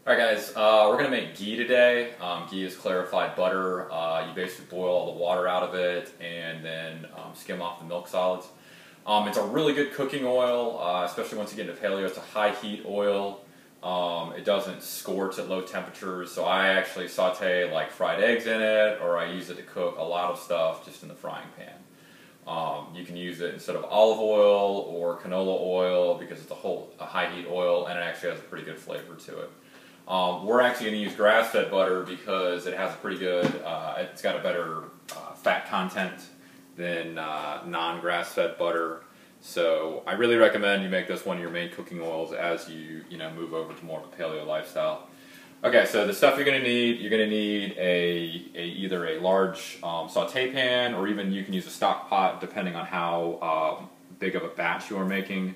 Alright guys, we're going to make ghee today. Ghee is clarified butter. You basically boil all the water out of it and then skim off the milk solids. It's a really good cooking oil, especially once you get into paleo. It's a high heat oil. It doesn't scorch at low temperatures, so I actually saute like fried eggs in it, or I use it to cook a lot of stuff just in the frying pan. You can use it instead of olive oil or canola oil because it's a high heat oil and it actually has a pretty good flavor to it. We're actually going to use grass-fed butter because it has a pretty good, it's got a better fat content than non-grass-fed butter. So I really recommend you make this one of your main cooking oils as you move over to more of a paleo lifestyle. Okay, so the stuff you're going to need either a large saute pan, or even you can use a stock pot depending on how big of a batch you are making.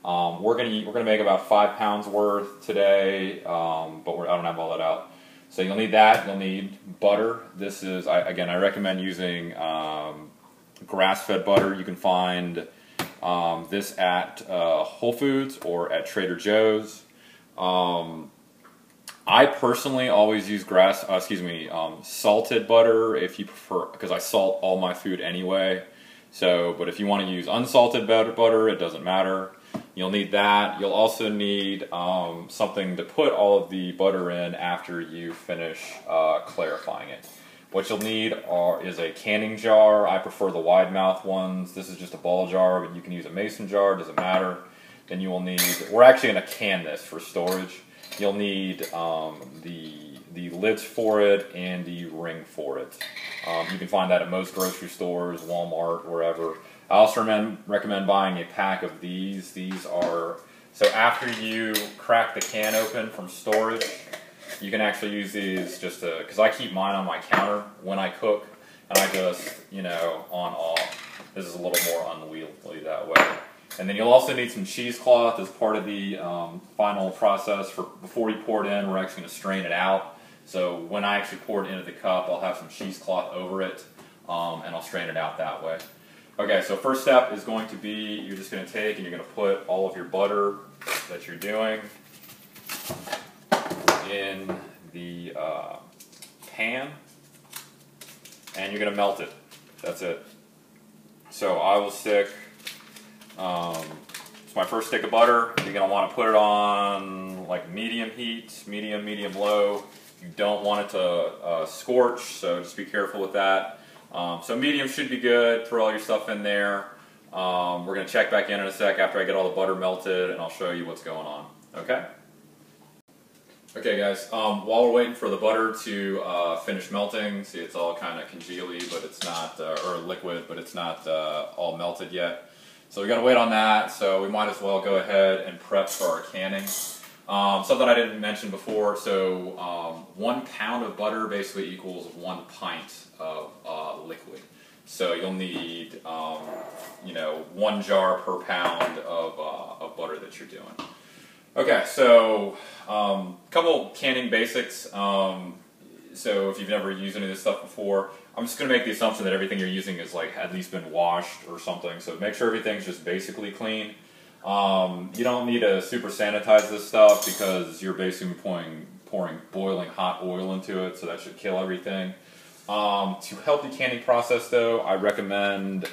We're gonna make about 5 pounds worth today, but I don't have all that out. So you'll need that. You'll need butter. This is again, I recommend using grass-fed butter. You can find this at Whole Foods or at Trader Joe's. I personally always use salted butter if you prefer, because I salt all my food anyway. So, but if you want to use unsalted butter, it doesn't matter. You'll need that. You'll also need something to put all of the butter in after you finish clarifying it. What you'll need is a canning jar. I prefer the wide mouth ones. This is just a ball jar, but you can use a mason jar, doesn't matter. Then you will need, we're actually going to can this for storage. You'll need the lids for it and the ring for it. You can find that at most grocery stores, Walmart, wherever. I also recommend buying a pack of these. These are, so after you crack the can open from storage, you can actually use these just to, because I keep mine on my counter when I cook, and I just, on off. This is a little more unwieldy that way. And then you'll also need some cheesecloth as part of the final process. Before you pour it in, we're actually going to strain it out. So when I actually pour it into the cup, I'll have some cheesecloth over it, and I'll strain it out that way. Okay, so first step is going to be, you're just going to take and you're going to put all of your butter that you're doing in the pan, and you're going to melt it. That's it. So I will stick, it's my first stick of butter. You're going to want to put it on like medium heat, medium low. You don't want it to scorch, so just be careful with that. So medium should be good. Throw all your stuff in there. We're going to check back in a sec after I get all the butter melted, and I'll show you what's going on. Okay? Okay guys, while we're waiting for the butter to finish melting, see it's all kind of congealy, but it's not, or liquid, but it's not all melted yet. So we got to wait on that, so we might as well go ahead and prep for our canning. Something I didn't mention before, so 1 pound of butter basically equals 1 pint of liquid. So you'll need 1 jar per pound of butter that you're doing. Okay, so couple canning basics. So if you've never used any of this stuff before, I'm just going to make the assumption that everything you're using is like at least been washed or something. So make sure everything's just basically clean. You don't need to super sanitize this stuff because you're basically pouring boiling hot oil into it, so that should kill everything. To help the canning process though, I recommend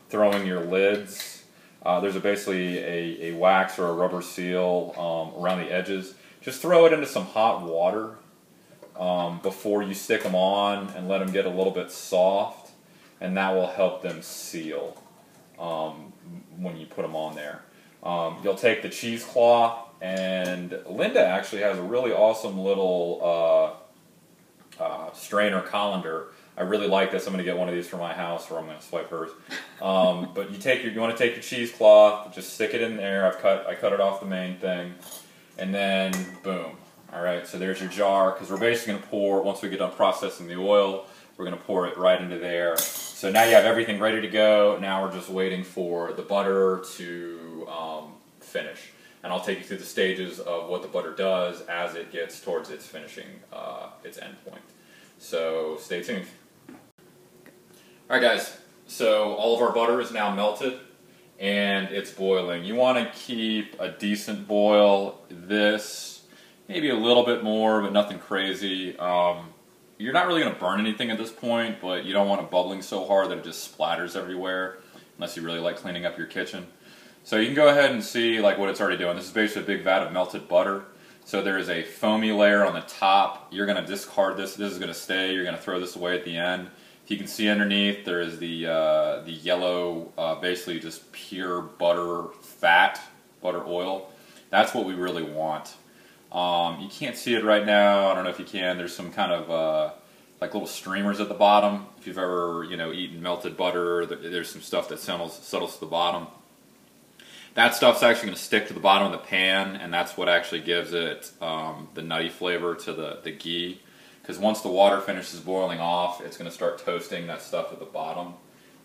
throwing your lids. There's basically a wax or a rubber seal around the edges. Just throw it into some hot water before you stick them on and let them get a little bit soft, and that will help them seal when you put them on there. You'll take the cheesecloth, and Linda actually has a really awesome little strainer colander. I really like this. I'm going to get one of these for my house, or I'm going to swipe hers. But you want to take your cheesecloth, just stick it in there. I cut it off the main thing, and then boom. All right, so there's your jar, because we're basically going to pour, once we get done processing the oil, we're going to pour it right into there. So now you have everything ready to go. Now we're just waiting for the butter to finish. And I'll take you through the stages of what the butter does as it gets towards its finishing, its end point. So stay tuned. Alright guys, so all of our butter is now melted and it's boiling. You want to keep a decent boil. This maybe a little bit more, but nothing crazy. You're not really going to burn anything at this point, but you don't want it bubbling so hard that it just splatters everywhere, unless you really like cleaning up your kitchen. So you can go ahead and see like what it's already doing. This is basically a big vat of melted butter. So there is a foamy layer on the top. You're going to discard this. This is going to stay. You're going to throw this away at the end. If you can see underneath, there is the yellow, basically just pure butter fat, butter oil. That's what we really want. You can't see it right now. I don't know if you can. There's some kind of like little streamers at the bottom. If you've ever, you know, eaten melted butter, there's some stuff that settles to the bottom. That stuff's actually going to stick to the bottom of the pan, and that's what actually gives it the nutty flavor to the ghee. Because once the water finishes boiling off, it's going to start toasting that stuff at the bottom,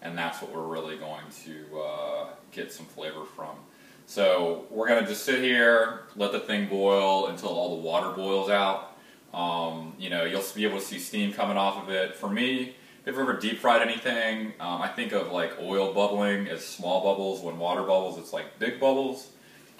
and that's what we're really going to get some flavor from. So we're going to just sit here, let the thing boil until all the water boils out. You know, you'll be able to see steam coming off of it. For me, if you've ever deep fried anything, I think of like oil bubbling as small bubbles. When water bubbles, it's like big bubbles.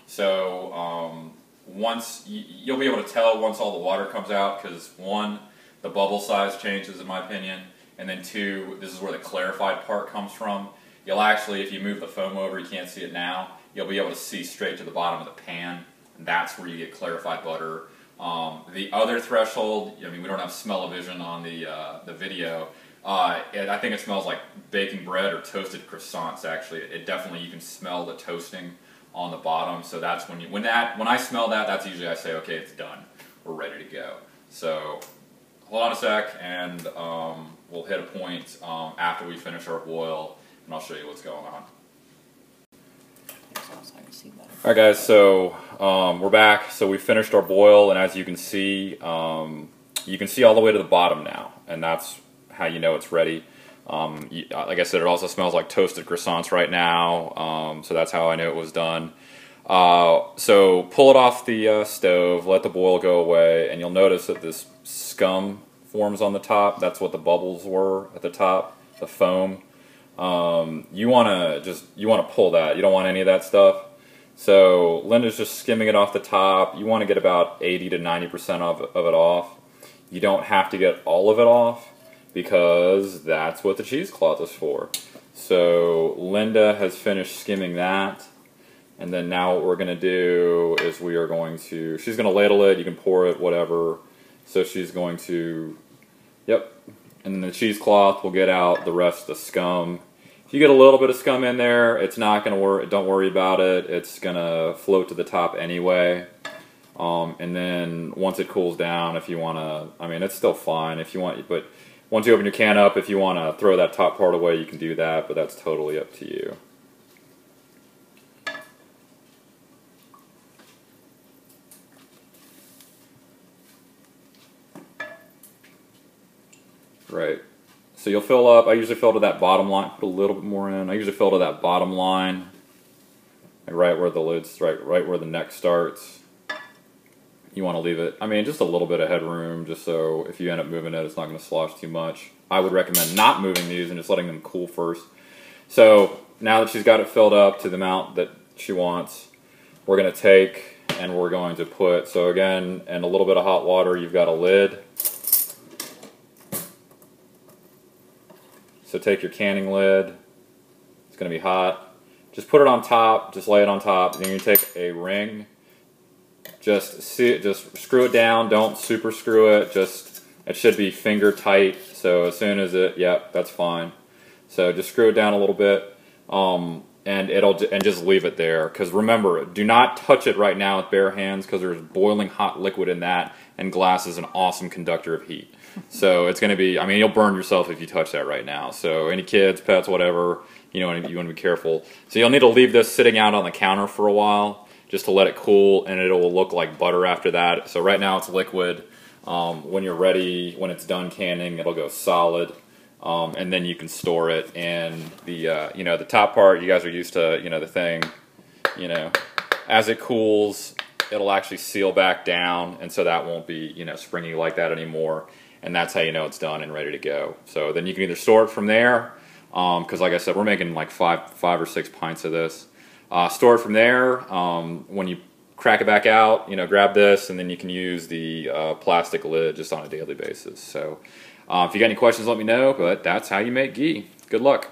So once you'll be able to tell once all the water comes out, because one, the bubble size changes in my opinion, and then two, this is where the clarified part comes from. You'll actually, if you move the foam over, you can't see it now, you'll be able to see straight to the bottom of the pan, and that's where you get clarified butter. The other threshold, I mean, we don't have smell-o-vision on the video. I think it smells like baking bread or toasted croissants. Actually, it definitely, you can smell the toasting on the bottom. So that's when I smell that, that's usually I say, okay, it's done. We're ready to go. So hold on a sec, and we'll hit a point after we finish our boil, and I'll show you what's going on. Alright guys, so we're back. So we finished our boil, and as you can see all the way to the bottom now, and that's how you know it's ready. Like I said, it also smells like toasted croissants right now, so that's how I knew it was done. So pull it off the stove, let the boil go away, and you'll notice that this scum forms on the top. That's what the bubbles were at the top, the foam. You want to pull that. You don't want any of that stuff. So Linda's just skimming it off the top. You want to get about 80 to 90% of it off. You don't have to get all of it off, because that's what the cheesecloth is for. So Linda has finished skimming that, and then now what we're going to do is she's going to ladle it, you can pour it, whatever. So she's going to, yep, and then the cheesecloth will get out the rest of the scum. If you get a little bit of scum in there, it's not going to worry, don't worry about it, it's going to float to the top anyway. And then once it cools down, if you want to, I mean, it's still fine if you want, but once you open your can up, if you want to throw that top part away, you can do that, but that's totally up to you. Right. So you'll fill up, I usually fill to that bottom line, put a little bit more in. I usually fill to that bottom line, like right where the lid's, right where the neck starts. You want to leave it, I mean, just a little bit of headroom, just so if you end up moving it, it's not going to slosh too much. I would recommend not moving these and just letting them cool first. So now that she's got it filled up to the amount that she wants, we're going to take and we're going to put, so again, in a little bit of hot water, you've got a lid. So take your canning lid, it's going to be hot. Just put it on top, just lay it on top, and then you take a ring. Just screw it down, don't super screw it, it should be finger tight, so as soon as yep, that's fine. So just screw it down a little bit, and just leave it there, because remember, do not touch it right now with bare hands, because there's boiling hot liquid in that, and glass is an awesome conductor of heat. So it's going to be, I mean, you'll burn yourself if you touch that right now. So any kids, pets, whatever, you want to be careful. So you'll need to leave this sitting out on the counter for a while, just to let it cool, and it will look like butter after that. So right now it's liquid. When you're ready, when it's done canning, it'll go solid, and then you can store it. And the top part, you guys are used to, the thing, as it cools, it'll actually seal back down, and so that won't be, springy like that anymore. And that's how you know it's done and ready to go. So then you can either store it from there, because like I said, we're making like five or six pints of this. Store it from there. When you crack it back out, you know, grab this, and then you can use the plastic lid just on a daily basis. So if you got any questions, let me know, but that's how you make ghee. Good luck.